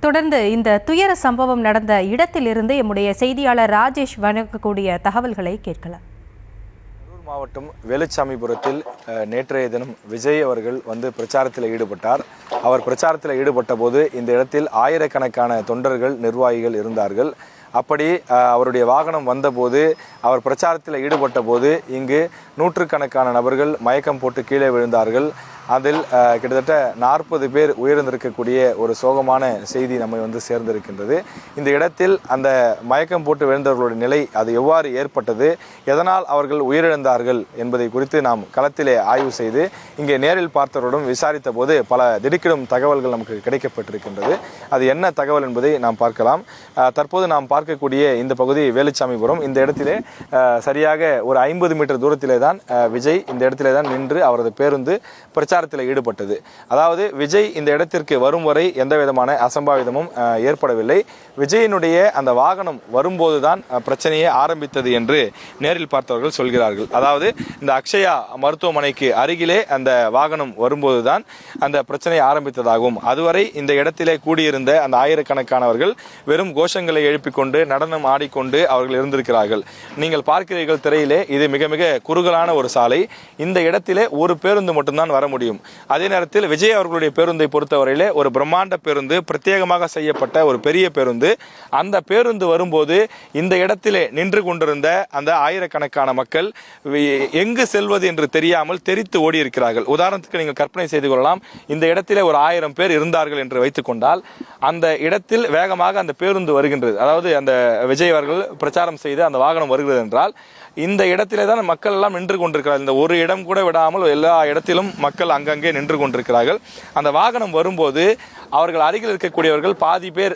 தொடர்ந்து இந்த துயர சம்பவம் நடந்த இடத்திலிருந்து எம்முடைய செய்தியாளர் ராஜேஷ் வழங்கக்கூடிய தகவல்களை கேட்கலாம். கரூர் மாவட்டம் வேலுச்சாமிபுரத்தில் நேற்றைய தினம் விஜய் அவர்கள் பிரச்சாரத்தில் ஈடுபட்டார். அவர் பிரச்சாரத்தில் ஈடுபட்ட போது இந்த இடத்தில் ஆயிரக்கணக்கான தொண்டர்கள் நிர்வாகிகள் இருந்தார்கள். அப்படி அவருடைய வாகனம் வந்தபோது அவர் பிரச்சாரத்தில் ஈடுபட்ட போது இங்கு நூற்றுக்கணக்கான நபர்கள் மயக்கம் போட்டு கீழே விழுந்தார்கள். அதில் கிட்டத்தட்ட 40 பேர் உயிரிழந்திருக்கக்கூடிய ஒரு சோகமான செய்தி நம்மை சேர்ந்திருக்கின்றது. இந்த இடத்தில் அந்த மயக்கம் போட்டு விழுந்தவர்களுடைய நிலை அது எவ்வாறு ஏற்பட்டது, எதனால் அவர்கள் உயிரிழந்தார்கள் என்பதை குறித்து நாம் களத்திலே ஆய்வு செய்து இங்கே நேரில் பார்த்தவர்களுடன் விசாரித்த போது பல திடுக்கிடும் தகவல்கள் நமக்கு கிடைக்கப்பட்டிருக்கின்றது. அது என்ன தகவல் என்பதை நாம் பார்க்கலாம். தற்போது நாம் பார்க்கக்கூடிய இந்த பகுதி வேலுச்சாமிபுரம். இந்த இடத்திலே சரியாக ஒரு 50 மீட்டர் தூரத்திலே தான் விஜய் இந்த இடத்திலே தான் நின்று அவரது பேருந்து பிரச்சாரத்தில் ஈடுபட்டது. அதாவது விஜய் இந்த இடத்திற்கு வரும் வரை எந்த விதமான அசம்பாவிதமும் ஏற்படவில்லை. விஜயினுடைய அந்த வாகனம் வரும்போதுதான் பிரச்சனையே ஆரம்பித்தது என்று நேரில் பார்த்தவர்கள் சொல்கிறார்கள். அதாவது இந்த அக்ஷயா மருத்துவமனைக்கு அருகிலே அந்த வாகனம் வரும்போதுதான் அந்த பிரச்சனை ஆரம்பித்ததாகவும், அதுவரை இந்த இடத்திலே கூடியிருந்த அந்த ஆயிரக்கணக்கானவர்கள் வெறும் கோஷங்களை எழுப்பிக் கொண்டு நடனம் ஆடிக்கொண்டு அவர்கள் இருந்திருக்கிறார்கள். நீங்கள் பார்க்கிறீர்கள் திரையிலே, இது மிக மிக குறுகலான ஒரு சாலை. இந்த இடத்திலே ஒரு பேருந்து மட்டும்தான் வர முடியும். அதே நேரத்தில் விஜய் அவர்களுடைய பேருந்தை பொறுத்தவரையிலே ஒரு பிரம்மாண்ட பேருந்து, பிரத்யேகமாக செய்யப்பட்ட ஒரு பெரிய பேருந்து. அந்த பேருந்து வரும்போது இந்த இடத்திலே நின்று கொண்டிருந்த அந்த ஆயிரக்கணக்கான மக்கள் எங்கு செல்வது என்று தெரியாமல் தெரித்து ஓடி இருக்கிறார்கள். உதாரணத்துக்கு நீங்கள் கற்பனை செய்து கொள்ளலாம், இந்த இடத்திலே ஒரு 1000 பேர் இருந்தார்கள் என்று வைத்துக் கொண்டால் அந்த இடத்தில் வேகமாக அந்த பேருந்து வருகின்றது. அதாவது அந்த விஜய் அவர்கள் பிரச்சாரம் செய்து அந்த வாகனம் வருகிறது என்றால் இந்த இடத்திலே தான் மக்கள் எல்லாம் நின்று கொண்டிருக்கிறார்கள். இந்த ஒரு இடம் கூட விடாமல் எல்லா இடத்திலும் மக்கள் அங்கங்கே நின்று கொண்டிருக்கிறார்கள். அந்த வாகனம் வரும்போது அவர்கள் அருகில் இருக்கக்கூடியவர்கள் பாதி பேர்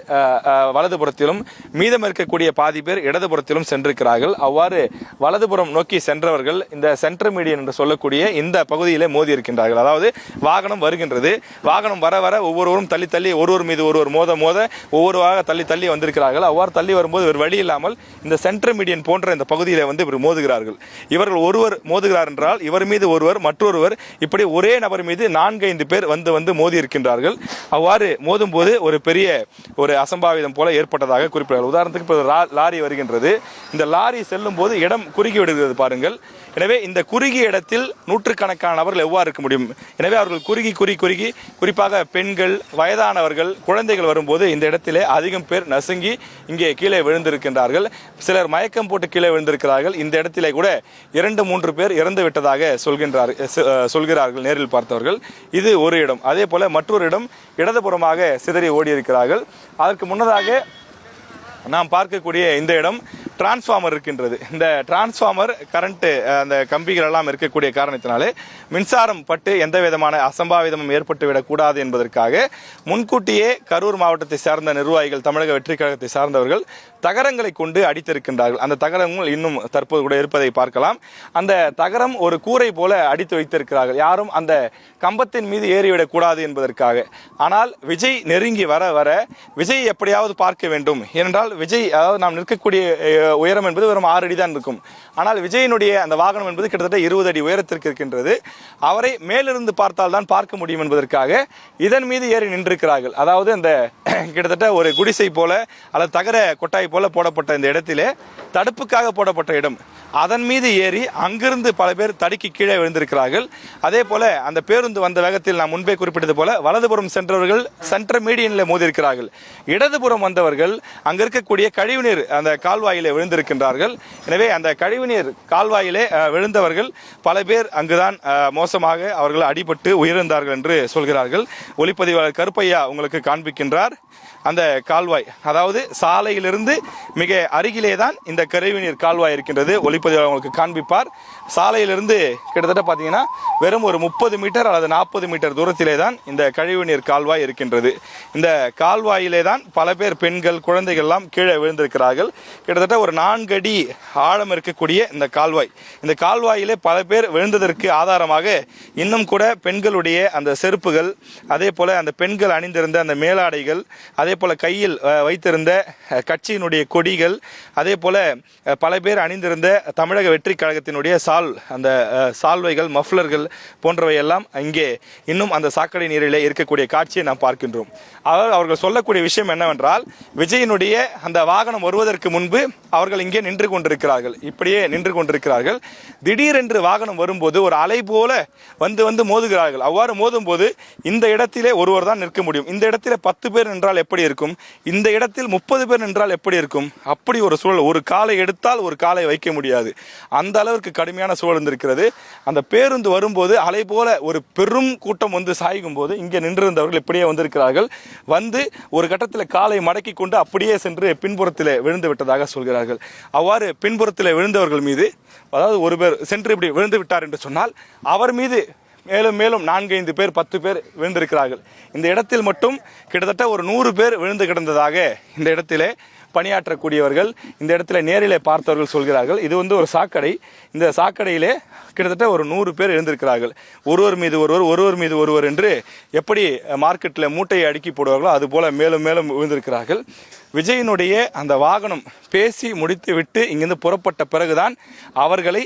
வலதுபுறத்திலும் மீதம் இருக்கக்கூடிய பாதி பேர் இடதுபுறத்திலும் சென்றிருக்கிறார்கள். அவ்வாறு வலதுபுறம் நோக்கி சென்றவர்கள் இந்த சென்டர் மீடியன் என்று சொல்லக்கூடிய இந்த பகுதியிலே மோதி இருக்கின்றார்கள். அதாவது வாகனம் வருகின்றது, வாகனம் வர வர ஒவ்வொருவரும் தள்ளி தள்ளி ஒருவர் மீது ஒருவர் மோத மோத ஒவ்வொருவராக தள்ளி தள்ளி வந்திருக்கிறார்கள். அவ்வாறு தள்ளி வரும்போது ஒரு வழி இல்லாமல் இந்த சென்டர் மீடியன் போன்ற இந்த பகுதியிலே இவர் மோதுகிறார்கள். இவர்கள் ஒருவர் மோதுகிறார் என்றால் இவர் மீது ஒருவர், மற்றொருவர், இப்படி ஒரே நபர் மீது 4-5 பேர் வந்து மோதி இருக்கின்றார்கள். அவ்வாறு மோதும் போது ஒரு பெரிய ஒரு அசம்பாவிதம் போல ஏற்பட்டதாக குறிப்பிட்டார்கள். உதாரணத்துக்கு இப்போ லாரி வருகின்றது, இந்த லாரி செல்லும் போது இடம் குறுகி விடுகிறது பாருங்கள். எனவே இந்த குறுகிய இடத்தில் நூற்றுக்கணக்கான நபர்கள் எவ்வாறு இருக்க முடியும்? எனவே அவர்கள் குறுகி குறிப்பாக பெண்கள், வயதானவர்கள், குழந்தைகள் வரும்போது இந்த இடத்திலே அதிகம் பேர் நசுங்கி இங்கே கீழே விழுந்திருக்கின்றார்கள். சிலர் மயக்கம் போட்டு கீழே விழுந்திருக்கிறார்கள். இந்த இடத்திலே கூட 2-3 பேர் இறந்து விட்டதாக சொல்கிறார்கள் நேரில் பார்த்தவர்கள். இது ஒரு இடம். அதே போல மற்றொரு இடம் இடதுபுறமாக சிதறி ஓடி இருக்கிறார்கள். அதற்கு முன்னதாக நாம் பார்க்கக்கூடிய இந்த இடம் டிரான்ஸ்ஃபார்மர் இருக்கின்றது. இந்த டிரான்ஸ்ஃபார்மர் கரண்ட் அந்த கம்பிகள் எல்லாம் இருக்கக்கூடிய காரணத்தினாலே மின்சாரம் பட்டு எந்த விதமான அசம்பாவிதமும் ஏற்பட்டுவிடக் கூடாது என்பதற்காக முன்கூட்டியே கரூர் மாவட்டத்தை சார்ந்த நிர்வாகிகள், தமிழக வெற்றி கழகத்தை சார்ந்தவர்கள் தகரங்களை கொண்டு அடித்திருக்கின்றார்கள். அந்த தகரங்கள் இன்னும் தற்போது கூட இருப்பதை பார்க்கலாம். அந்த தகரம் ஒரு கூரை போல அடித்து வைத்திருக்கிறார்கள், யாரும் அந்த கம்பத்தின் மீது ஏறிவிடக் கூடாது என்பதற்காக. ஆனால் விஜய் நெருங்கி வர வர விஜய் எப்படியாவது பார்க்க வேண்டும். ஏனென்றால் விஜய், அதாவது நாம் நிற்கக்கூடிய உயரம் என்பது வெறும் 6 அடி தான் இருக்கும். ஆனால் விஜயினுடைய அந்த வாகனம் என்பது கிட்டத்தட்ட 20 அடி உயரத்திற்கு இருக்கின்றது. அவரை மேலிருந்து பார்த்தால் தான் பார்க்க முடியும் என்பதற்காக இதன் மீது ஏறி நின்றிருக்கிறார்கள். அதாவது அந்த கிட்டத்தட்ட ஒரு குடிசை போல அல்லது தகர கொட்டாய் போல போடப்பட்ட இந்த இடத்திலே தடுப்புக்காக போடப்பட்ட இடம், அதன் மீது ஏறி அங்கிருந்து பல பேர் தடுக்கி கீழே விழுந்திருக்கிறார்கள். அதே போல அந்த பேருந்து வந்த வேகத்தில் நான் முன்பே குறிப்பிட்டது போல வலதுபுறம் சென்றவர்கள் சென்டர் மீடியனில் மோதியிருக்கிறார்கள். இடதுபுறம் வந்தவர்கள் அங்க இருக்கக்கூடிய கழிவுநீர் அந்த கால்வாயிலே விழுந்திருக்கின்றார்கள். எனவே அந்த கழிவுநீர் கால்வாயிலே விழுந்தவர்கள் பல பேர் அங்குதான் மோசமாக அவர்கள் அடிபட்டு உயிரிழந்தார்கள் என்று சொல்கிறார்கள். ஒளிப்பதிவாளர் கருப்பையா உங்களுக்கு காண்பிக்கின்றார் அந்த கால்வாய். அதாவது சாலையிலிருந்து மிக அருகிலே தான் இந்த கழிவுநீர் கால்வாய் இருக்கின்றது. ஒளிப்பதிவாளர் உங்களுக்கு காண்பிப்பார். சாலையிலிருந்து கிட்டத்தட்ட பார்த்தீங்கன்னா வெறும் ஒரு 30 மீட்டர் அல்லது 40 மீட்டர் தூரத்திலே தான் இந்த கழிவுநீர் கால்வாய் இருக்கின்றது. இந்த கால்வாயிலே தான் பல பேர், பெண்கள், குழந்தைகள் எல்லாம் கீழே விழுந்திருக்கிறார்கள். கிட்டத்தட்ட ஒரு 4 அடி ஆழம் இருக்கக்கூடிய இந்த கால்வாய். இந்த கால்வாயிலே பல பேர் விழுந்ததற்கு ஆதாரமாக இன்னும் கூட பெண்களுடைய அந்த செருப்புகள், அதே போல அந்த பெண்கள் அணிந்திருந்த அந்த மேலாடைகள், அதே போல கையில் வைத்திருந்த கட்சியினுடைய கொடிகள், அதே போல பல பேர் அணிந்திருந்த தமிழக வெற்றி கழகத்தினுடைய அந்த சால்வைகள், மஃப்ளர்கள் போன்றவை எல்லாம் இங்கே இன்னும் அந்த சாக்கடை நீரிலே இருக்கக்கூடிய காட்சியை நாம் பார்க்கின்றோம். அதாவது அவர்கள் சொல்லக்கூடிய விஷயம் என்னவென்றால், விஜயனுடைய அந்த வாகனம் வருவதற்கு முன்பு அவர்கள் இங்கே நின்று கொண்டிருக்கிறார்கள், இப்படியே நின்று கொண்டிருக்கிறார்கள். திடீரென்று வாகனம் வரும்போது ஒரு அலை போல வந்து மோதுகிறார்கள். அவ்வாறு மோதும் போது இந்த இடத்திலே ஒருவர் தான் நிற்க முடியும். இந்த இடத்திலே 10 பேர் நின்றால் எப்படி இருக்கும், இந்த இடத்தில் 30 பேர் நின்றால் எப்படி இருக்கும்? அப்படி ஒரு சூழல். ஒரு காலை எடுத்தால் ஒரு காலை வைக்க முடியாது, அந்த அளவிற்கு கடுமையான சூழல் இருக்கிறது. அந்த பேருந்து வரும்போது அலை போல ஒரு பெரும் கூட்டம் வந்து சாய்கும் போது இங்கே நின்றிருந்தவர்கள் இப்படியே வந்திருக்கிறார்கள். வந்து ஒரு கட்டத்தில் காலை மடக்கி கொண்டு அப்படியே சென்று பின்புறத்தில் விழுந்து விட்டதாக சொல்கிறார்கள். அவ்வாறு பின்புறத்தில் விழுந்தவர்கள் மீது, அதாவது ஒரு பேர் சென்று இப்படி விழுந்து விட்டார் என்று சொன்னால் அவர் மீது மேலும் மேலும் 4-5 பேர் 10 பேர் விழுந்திருக்கிறார்கள். இந்த இடத்தில் மட்டும் கிட்டத்தட்ட ஒரு 100 பேர் விழுந்து கிடந்ததாக இந்த இடத்திலே பணியாற்றக்கூடியவர்கள், இந்த இடத்துல நேரிலே பார்த்தவர்கள் சொல்கிறார்கள். இது ஒரு சாக்கடை. இந்த சாக்கடையிலே கிட்டத்தட்ட ஒரு 100 பேர் எழுந்திருக்கிறார்கள். ஒருவர் மீது ஒருவர் மீது ஒருவர் என்று எப்படி மார்க்கெட்டில் மூட்டையை அடுக்கி போடுவார்களோ அது போல மேலும் மேலும் விழுந்திருக்கிறார்கள். விஜயனுடைய அந்த வாகனம் பேசி முடித்து விட்டு இங்கிருந்து புறப்பட்ட பிறகுதான் அவர்களை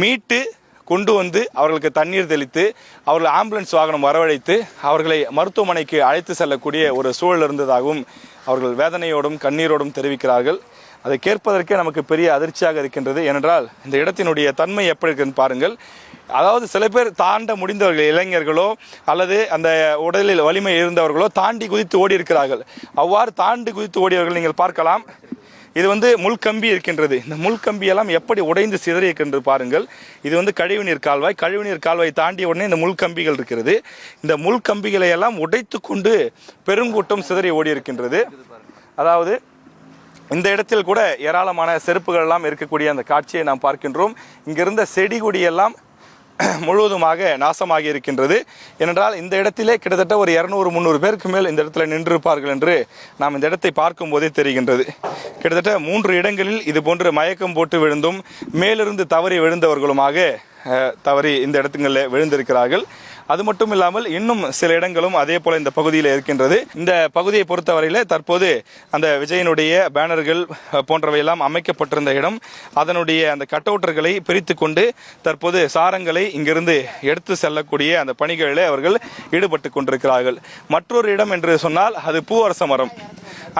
மீட்டு கொண்டு வந்து அவர்களுக்கு தண்ணீர் தெளித்து அவர்கள் ஆம்புலன்ஸ் வாகனம் வரவழைத்து அவர்களை மருத்துவமனைக்கு அழைத்து செல்லக்கூடிய ஒரு சூழல் இருந்ததாகவும் அவர்கள் வேதனையோடும் கண்ணீரோடும் தெரிவிக்கிறார்கள். அதை கேட்பதற்கே நமக்கு பெரிய அதிர்ச்சியாக இருக்கின்றது. ஏனென்றால் இந்த இடத்தினுடைய தன்மை எப்படி இருக்குன்னு பாருங்கள். அதாவது சில பேர் தாண்ட முடிந்தவர்கள், இளைஞர்களோ அல்லது அந்த உடலில் வலிமை இருந்தவர்களோ தாண்டி குதித்து ஓடி இருக்கிறார்கள். அவ்வாறு தாண்டி குதித்து ஓடியவர்கள் நீங்கள் பார்க்கலாம். இது முள்கம்பி இருக்கின்றது. இந்த முள்கம்பியெல்லாம் எப்படி உடைந்து சிதறி இருக்கின்றது பாருங்கள். இது கழிவுநீர் கால்வாய். கழிவுநீர் கால்வாய் தாண்டிய உடனே இந்த முள்கம்பிகள் இருக்கிறது. இந்த முள்கம்பிகளை எல்லாம் உடைத்து கொண்டு பெருங்கூட்டம் சிதறி ஓடி இருக்கின்றது. அதாவது இந்த இடத்தில் கூட ஏராளமான செருப்புகள் எல்லாம் இருக்கக்கூடிய அந்த காட்சியை நாம் பார்க்கின்றோம். இங்கிருந்த செடி கொடியெல்லாம் முழுவதுமாக நாசமாகி இருக்கின்றது. ஏனென்றால் இந்த இடத்திலே கிட்டத்தட்ட ஒரு 200-300 பேருக்கு மேல் இந்த இடத்துல நின்றிருப்பார்கள் என்று நாம் இந்த இடத்தை பார்க்கும் போதே தெரிகின்றது. கிட்டத்தட்ட 3 இடங்களில் இது போன்று மயக்கம் போட்டு விழுந்தும் மேலிருந்து தவறி விழுந்தவர்களுமாக தவறி இந்த இடத்துங்களில் விழுந்திருக்கிறார்கள். அது மட்டும் இல்லாமல் இன்னும் சில இடங்களும் அதே போல இந்த பகுதியில் இருக்கின்றது. இந்த பகுதியை பொறுத்தவரையில் தற்போது அந்த விஜயனுடைய பேனர்கள் போன்றவையெல்லாம் அமைக்கப்பட்டிருந்த இடம், அதனுடைய அந்த கட்டவுட்டர்களை பிரித்து கொண்டு தற்போது சாரங்களை இங்கிருந்து எடுத்து செல்லக்கூடிய அந்த பணிகளில் அவர்கள் ஈடுபட்டு கொண்டிருக்கிறார்கள். மற்றொரு இடம் என்று சொன்னால் அது பூவரச மரம்.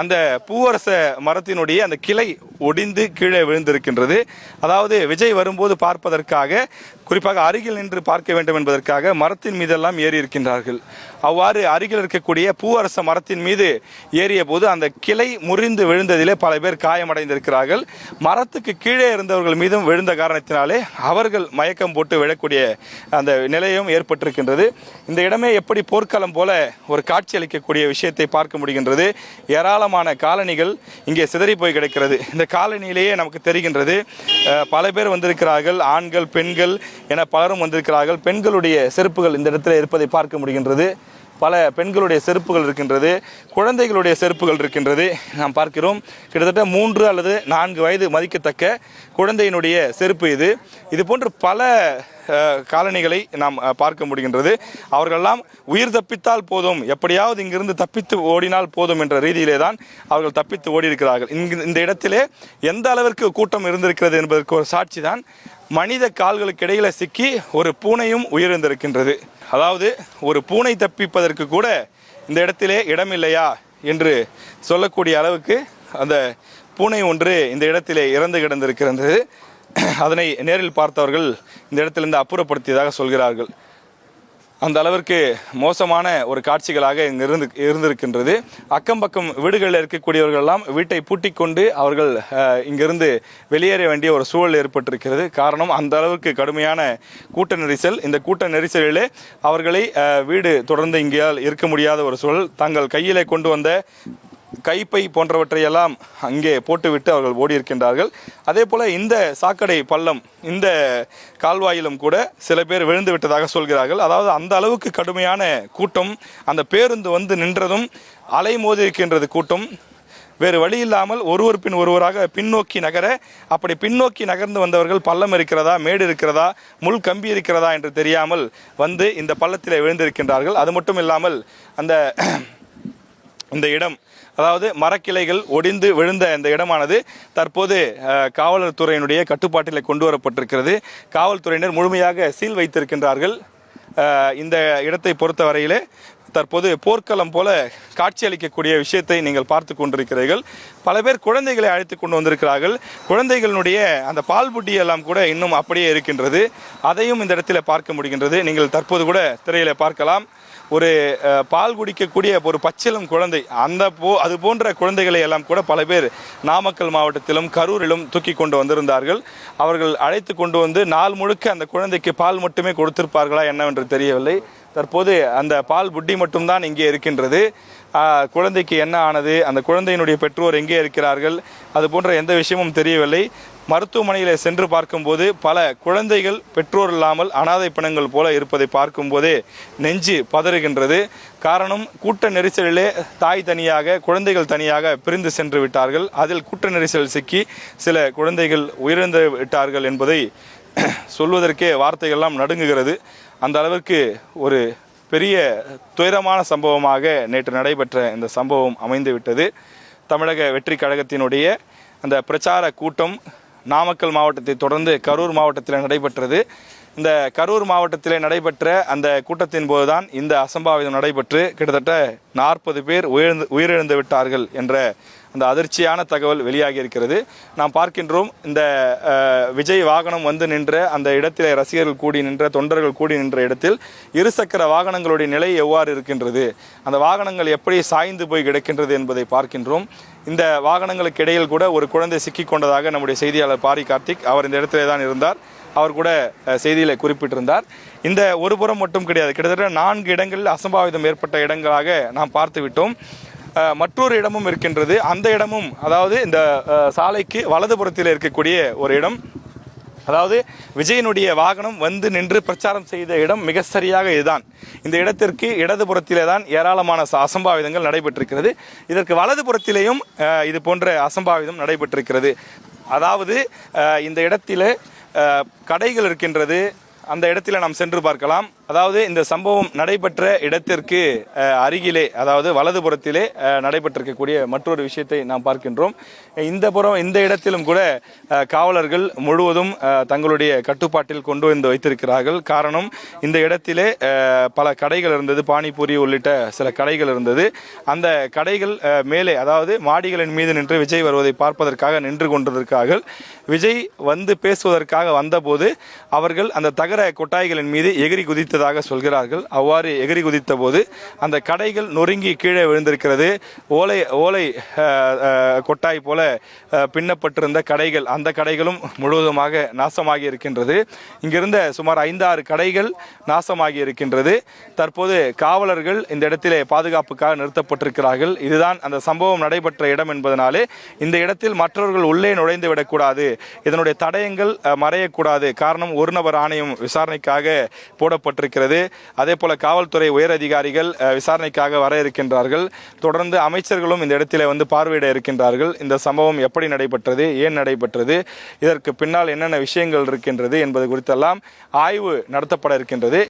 அந்த பூவரச மரத்தினுடைய அந்த கிளை ஒடிந்து கீழே விழுந்திருக்கின்றது. அதாவது விஜய் வரும்போது பார்ப்பதற்காக, குறிப்பாக அருகில் நின்று பார்க்க வேண்டும் என்பதற்காக மரத்தின் மீதெல்லாம் ஏறி இருக்கின்றார்கள். அவ்வாறு அருகில் இருக்கக்கூடிய பூவரச மரத்தின் மீது ஏறிய போது அந்த கிளை முறிந்து விழுந்ததிலே பல பேர் காயமடைந்திருக்கிறார்கள். மரத்துக்கு கீழே இருந்தவர்கள் மீதும் விழுந்த காரணத்தினாலே அவர்கள் மயக்கம் போட்டு விழக்கூடிய அந்த நிலையும் ஏற்பட்டிருக்கின்றது. இந்த இடமே எப்படி போர்க்களம் போல ஒரு காட்சி அளிக்கக்கூடிய விஷயத்தை பார்க்க முடிகின்றது. ஏராளமான காலணிகள் இங்கே சிதறி போய் கிடக்கிறது. இந்த காலனியிலேயே நமக்கு தெரிகின்றது பல பேர் வந்திருக்கிறார்கள். ஆண்கள், பெண்கள் என பலரும் வந்திருக்கிறார்கள். பெண்களுடைய செருப்புகள் இந்த இடத்துல இருப்பதை பார்க்க முடிகின்றது. பல பெண்களுடைய செருப்புகள் இருக்கின்றது, குழந்தைகளுடைய செருப்புகள் இருக்கின்றது. நாம் பார்க்கிறோம் கிட்டத்தட்ட 3 அல்லது 4 வயது மதிக்கத்தக்க குழந்தையினுடைய செருப்பு இது. இது போன்று பல காலணிகளை நாம் பார்க்க முடிகின்றது. அவர்களெல்லாம் உயிர் தப்பித்தால் போதும், எப்படியாவது இங்கிருந்து தப்பித்து ஓடினால் போதும் என்ற ரீதியிலே தான் அவர்கள் தப்பித்து ஓடி இருக்கிறார்கள். இந்த இடத்திலே எந்த அளவிற்கு கூட்டம் இருந்திருக்கிறது என்பதற்கு ஒரு சாட்சி தான் மனித கால்களுக்கு இடையில சிக்கி ஒரு பூனையும் உயிரிழந்திருக்கின்றது. அதாவது ஒரு பூனை தப்பிப்பதற்கு கூட இந்த இடத்திலே இடமில்லையா என்று சொல்லக்கூடிய அளவுக்கு அந்த பூனை ஒன்று இந்த இடத்திலே இறந்து கிடந்திருக்கிறது. அதனை நேரில் பார்த்தவர்கள் இந்த இடத்திலிருந்து அப்புறப்படுத்தியதாக சொல்கிறார்கள். அந்த அளவிற்கு மோசமான ஒரு காட்சிகளாக இங்கு இருந்திருக்கின்றது. அக்கம் பக்கம் வீடுகளில் இருக்கக்கூடியவர்கள் எல்லாம் வீட்டை பூட்டிக் கொண்டு அவர்கள் இங்கிருந்து வெளியேற வேண்டிய ஒரு சூழல் ஏற்பட்டிருக்கிறது. காரணம் அந்த அளவுக்கு கடுமையான கூட்ட நெரிசல். இந்த கூட்ட நெரிசலிலே அவர்களை வீடு தொடர்ந்து இங்கேயால் இருக்க முடியாத ஒரு சூழல். தங்கள் கையிலே கொண்டு வந்த கைப்பை போன்றவற்றையெல்லாம் அங்கே போட்டுவிட்டு அவர்கள் ஓடி இருக்கின்றார்கள். அதே போல இந்த சாக்கடை பள்ளம், இந்த கால்வாயிலும் கூட சில பேர் விழுந்து விட்டதாக சொல்கிறார்கள். அதாவது அந்த அளவுக்கு கடுமையான கூட்டம். அந்த பேருந்து நின்றதும் அலை மோதி இருக்கின்றது கூட்டம். வேறு வழி இல்லாமல் ஒருவர் பின் ஒருவராக பின்னோக்கி நகர, அப்படி பின்னோக்கி நகர்ந்து வந்தவர்கள் பள்ளம் இருக்கிறதா, மேடு இருக்கிறதா, முள் கம்பி இருக்கிறதா என்று தெரியாமல் வந்து இந்த பள்ளத்திலே விழுந்திருக்கின்றார்கள். அது மட்டும் இல்லாமல் இந்த இடம், அதாவது மரக்கிளைகள் ஒடிந்து விழுந்த இந்த இடமானது தற்போது காவலர் துறையினுடைய கட்டுப்பாட்டில் கொண்டு வரப்பட்டிருக்கிறது. காவல்துறையினர் முழுமையாக சீல் வைத்திருக்கின்றார்கள். இந்த இடத்தை பொறுத்த வரையிலே தற்போது போர்க்களம் போல காட்சியளிக்கக்கூடிய விஷயத்தை நீங்கள் பார்த்து கொண்டிருக்கிறீர்கள். பல பேர் குழந்தைகளை அழைத்து கொண்டு வந்திருக்கிறார்கள். குழந்தைகளுடைய அந்த பால் புட்டி எல்லாம் கூட இன்னும் அப்படியே இருக்கின்றது. அதையும் இந்த இடத்துல பார்க்க முடிகின்றது. நீங்கள் தற்போது கூட திரையில பார்க்கலாம். ஒரு பால் குடிக்கக்கூடிய ஒரு பச்சிளம் குழந்தை, அது போன்ற குழந்தைகளை எல்லாம் கூட பல பேர் நாமக்கல் மாவட்டத்திலும் கரூரிலும் தூக்கி கொண்டு வந்திருந்தார்கள். அவர்கள் அழைத்து கொண்டு வந்து நாள் முழுக்க அந்த குழந்தைக்கு பால் மட்டுமே கொடுத்திருப்பார்களா என்னவென்று தெரியவில்லை. தற்போது அந்த பால் புட்டி மட்டும்தான் இங்கே இருக்கின்றது. குழந்தைக்கு என்ன ஆனது, அந்த குழந்தையினுடைய பெற்றோர் எங்கே இருக்கிறார்கள், அது போன்ற எந்த விஷயமும் தெரியவில்லை. மருத்துவமனையில் சென்று பார்க்கும்போது பல குழந்தைகள் பெற்றோர் இல்லாமல் அனாதை பிணங்கள் போல இருப்பதை பார்க்கும்போதே நெஞ்சு பதறுகின்றது. காரணம், கூட்ட நெரிசலிலே தாய் தனியாக, குழந்தைகள் தனியாக பிரிந்து சென்று விட்டார்கள். அதில் கூட்ட நெரிசல் சிக்கி சில குழந்தைகள் உயிரிழந்து விட்டார்கள் என்பதை சொல்வதற்கே வார்த்தைகள்லாம் நடுங்குகிறது. அந்த அளவிற்கு ஒரு பெரிய துயரமான சம்பவமாக நேற்று நடைபெற்ற இந்த சம்பவம் அமைந்துவிட்டது. தமிழக வெற்றி கழகத்தினுடைய அந்த பிரச்சார கூட்டம் நாமக்கல் மாவட்டத்தை தொடர்ந்து கரூர் மாவட்டத்தில் நடைபெற்றது. இந்த கரூர் மாவட்டத்தில் நடைபெற்ற அந்த கூட்டத்தின் போதுதான் இந்த அசம்பாவிதம் நடைபெற்று கிட்டத்தட்ட 40 பேர் உயிரிழந்து விட்டார்கள் என்ற அந்த அதிர்ச்சியான தகவல் வெளியாகி இருக்கிறது. நாம் பார்க்கின்றோம், இந்த விஜய் வாகனம் வந்து நின்ற அந்த இடத்திலே ரசிகர்கள் கூடி நின்ற, தொண்டர்கள் கூடி நின்ற இடத்தில் இருசக்கர வாகனங்களுடைய நிலை எவ்வாறு இருக்கின்றது, அந்த வாகனங்கள் எப்படி சாய்ந்து போய் கிடக்கின்றது என்பதை பார்க்கின்றோம். இந்த வாகனங்களுக்கு இடையில் கூட ஒரு குழந்தை சிக்கிக் கொண்டதாக நம்முடைய செய்தியாளர் பாரி கார்த்திக், அவர் இந்த இடத்திலே தான் இருந்தார், அவர் கூட செய்தியில குறிப்பிட்டிருந்தார். இந்த ஒரு புறம் மட்டும் கிடையாது, கிட்டத்தட்ட 4 இடங்களில் அசம்பாவிதம் ஏற்பட்ட இடங்களாக நாம் பார்த்து விட்டோம். மற்றொரு இடமும் இருக்கின்றது. அந்த இடமும், அதாவது இந்த சாலைக்கு வலதுபுறத்தில் இருக்கக்கூடிய ஒரு இடம், அதாவது விஜயனுடைய வாகனம் வந்து நின்று பிரச்சாரம் செய்த இடம் மிக சரியாக இதுதான். இந்த இடத்திற்கு இடதுபுறத்திலே தான் ஏராளமான அசம்பாவிதங்கள் நடைபெற்றிருக்கிறது. இதற்கு வலதுபுறத்திலேயும் இது போன்ற அசம்பாவிதம் நடைபெற்றிருக்கிறது. அதாவது இந்த இடத்திலே கடைகள் இருக்கின்றது. அந்த இடத்துல நாம் சென்று பார்க்கலாம். அதாவது இந்த சம்பவம் நடைபெற்ற இடத்திற்கு அருகிலே, அதாவது வலதுபுறத்திலே நடைபெற்றிருக்கக்கூடிய மற்றொரு விஷயத்தை நாம் பார்க்கின்றோம். இந்த இடத்திலும் கூட காவலர்கள் முழுவதும் தங்களுடைய கட்டுப்பாட்டில் கொண்டு வந்து வைத்திருக்கிறார்கள். காரணம், இந்த இடத்திலே பல கடைகள் இருந்தது, பானிபூரி உள்ளிட்ட சில கடைகள் இருந்தது. அந்த கடைகள் மேலே, அதாவது மாடிகளின் மீது நின்று விஜய் வருவதை பார்ப்பதற்காக நின்று கொண்டிருக்கிறார்கள். விஜய் வந்து பேசுவதற்காக வந்தபோது அவர்கள் அந்த தகர கொட்டாய்களின் மீது எகிரி குதித்ததாக சொல்கிறார்கள். அவ்வாறு எகிரி குதித்த போது அந்த கடைகள் நொறுங்கி கீழே விழுந்திருக்கிறது. ஓலை கொட்டாய் போல பின்னப்பட்டிருந்த கடைகள், அந்த கடைகளும் முழுவதுமாக நாசமாகி இருக்கின்றது. இங்கிருந்த சுமார் 5-6 கடைகள் நாசமாகி இருக்கின்றது. தற்போது காவலர்கள் இந்த இடத்திலே பாதுகாப்புக்காக நிறுத்தப்பட்டிருக்கிறார்கள். இதுதான் அந்த சம்பவம் நடைபெற்ற இடம் என்பதனாலே இந்த இடத்தில் மற்றவர்கள் உள்ளே நுழைந்து விடக்கூடாது, இதனுடைய தடயங்கள் மறையக்கூடாது. காரணம், ஒரு நபர் ஆணையம் விசாரணைக்காக போடப்பட்டிருக்கிறது. அதே போல காவல்துறை உயர் அதிகாரிகள் விசாரணைக்காக வர இருக்கின்றார்கள். தொடர்ந்து அமைச்சர்களும் இந்த இடத்திலே வந்து பார்வையிட இருக்கின்றார்கள். இந்த சம்பவம் எப்படி நடைபெற்றது, ஏன் நடைபெற்றது, இதற்கு பின்னால் என்னென்ன விஷயங்கள் இருக்கின்றது என்பது குறித்தெல்லாம் ஆய்வு நடத்தப்பட இருக்கின்றது.